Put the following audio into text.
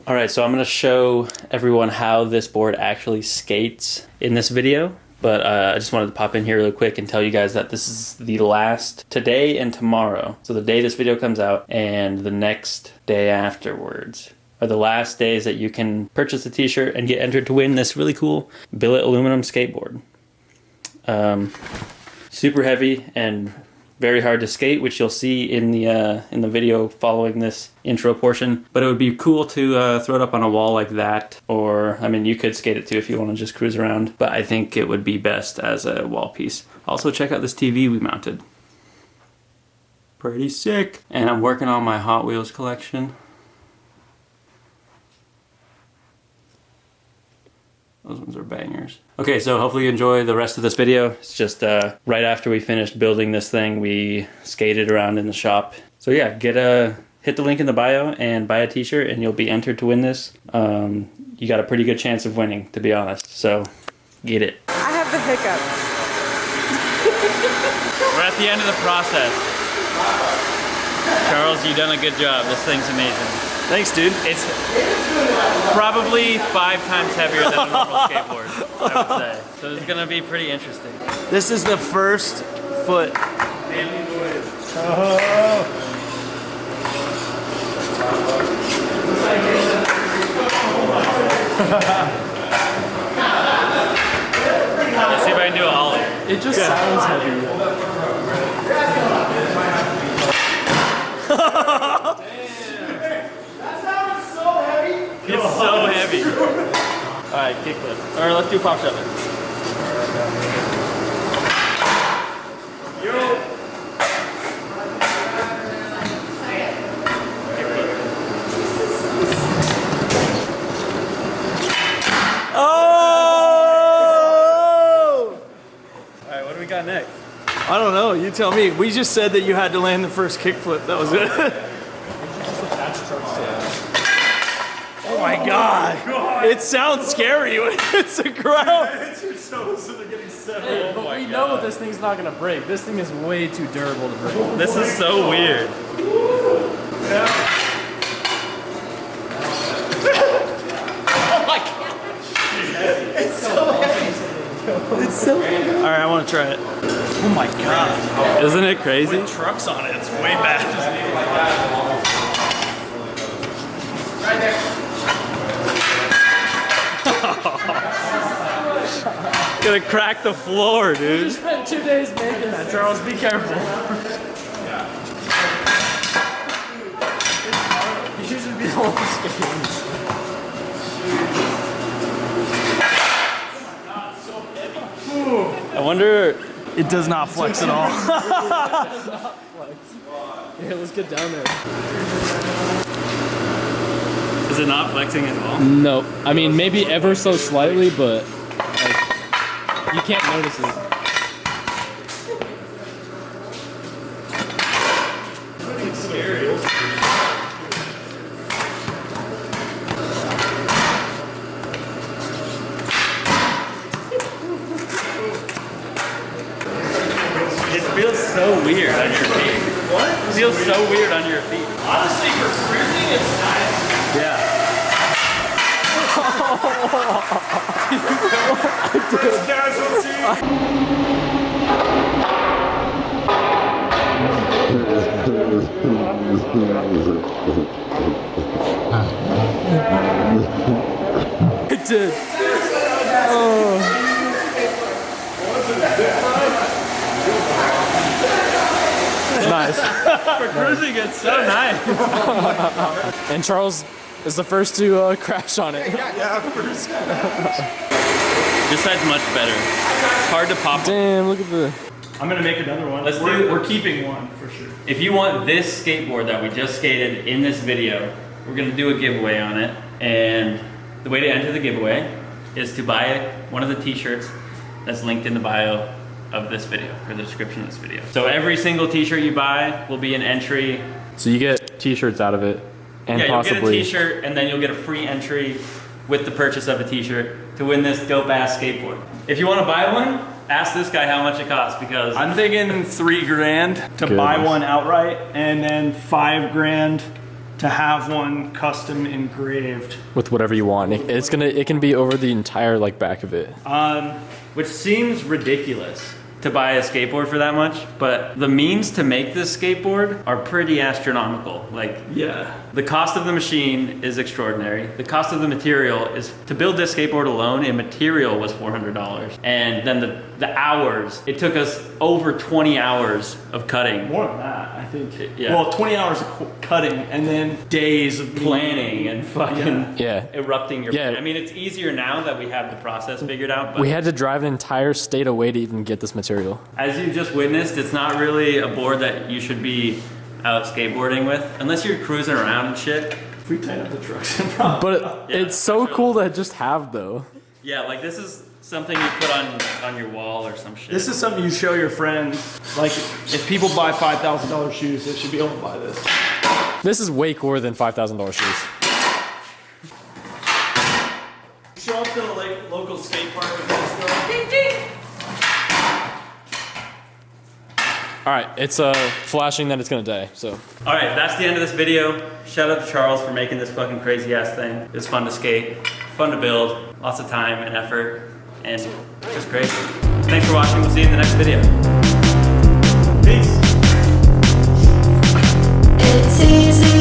All right, so I'm gonna show everyone how this board actually skates in this video, but I just wanted to pop in here really quick and tell you guys that this is the last, today and tomorrow, so the day this video comes out and the next day afterwards are the last days that you can purchase a t-shirt and get entered to win this really cool Billet aluminum skateboard. Super heavy and very hard to skate, which you'll see in the video following this intro portion. But it would be cool to throw it up on a wall like that, or I mean, you could skate it too if you want to just cruise around. But I think it would be best as a wall piece. Also, check out this TV we mounted. Pretty sick. And I'm working on my Hot Wheels collection. Those ones are bangers. Okay, so hopefully you enjoy the rest of this video. It's just right after we finished building this thing, we skated around in the shop. So yeah, hit the link in the bio and buy a t-shirt and you'll be entered to win this. You got a pretty good chance of winning, to be honest. So get it. I have the hiccups. We're at the end of the process. Charles, you've done a good job. This thing's amazing. Thanks, dude. It's probably 5 times heavier than a normal skateboard, I would say. So it's gonna be pretty interesting. This is the first foot. Oh. Let's see if I can do a ollie. It just sounds heavy. It's so heavy. Alright, kickflip. Or let's do pop shove it. Yo! Oh! Alright, what do we got next? I don't know. You tell me. We just said that you had to land the first kickflip. That was it. Oh my god. It sounds scary when it's the ground. Hits your toes and they're getting severed. But we know this thing's not gonna break. This thing is way too durable to break. This is so weird. Oh my god. It's so heavy. It's so heavy. Alright, I want to try it. Oh my god. Isn't it crazy? With trucks on it, it's way bad. Right there. Gonna crack the floor, dude. You spent 2 days making that, Charles. Be careful. You should be the one skating. I wonder. It does not flex at all. Yeah, let's get down there. Is it not flexing at all? No, I mean maybe ever so slightly, but like, you can't notice it. It's scary. It feels so weird on your feet. What? It feels so weird on your feet. Honestly, for cruising, it's nice. Yeah. First casualty. It did. Nice. For cruising, it's so nice. And Charles is the first to crash on it. Yeah, first. This side's much better. It's hard to pop. Damn, look at the. I'm gonna make another one. We're keeping one for sure. If you want this skateboard that we just skated in this video, we're gonna do a giveaway on it. And the way to enter the giveaway is to buy one of the t-shirts that's linked in the bio of this video, or the description of this video. So every single t-shirt you buy will be an entry. So you get t-shirts out of it, and yeah, possibly. You'll get a t-shirt, and then you'll get a free entry with the purchase of a t-shirt to win this dope-ass skateboard. If you want to buy one, ask this guy how much it costs, because I'm thinking $3 grand to buy one outright, and then $5 grand to have one custom engraved. With whatever you want. It can be over the entire like back of it. Which seems ridiculous to buy a skateboard for that much, but the means to make this skateboard are pretty astronomical. Like, Yeah. the cost of the machine is extraordinary. The cost of the material is, to build this skateboard alone, in material was $400. And then the hours, it took us over 20 hours of cutting. More than that, I think. Yeah. Well, 20 hours of cutting and then days of Planning and fucking Yeah. erupting your Yeah. I mean, it's easier now that we have the process figured out, but We had to drive an entire state away to even get this material. as you just witnessed, it's not really a board that you should be out skateboarding with, unless you're cruising around and shit. If we tighten up the trucks, probably. But it's so cool to just have though. Yeah, like this is something you put on your wall or some shit. This is something you show your friends. Like, if people buy $5,000 shoes, they should be able to buy this. This is way cooler than $5,000 shoes. Show up to the local skate park with this though. All right, it's flashing that it's gonna die. So All right, that's the end of this video. Shout out to Charles for making this fucking crazy ass thing. It was fun to skate, fun to build, lots of time and effort, and just crazy. Thanks for watching. We'll see you in the next video. Peace. It's easy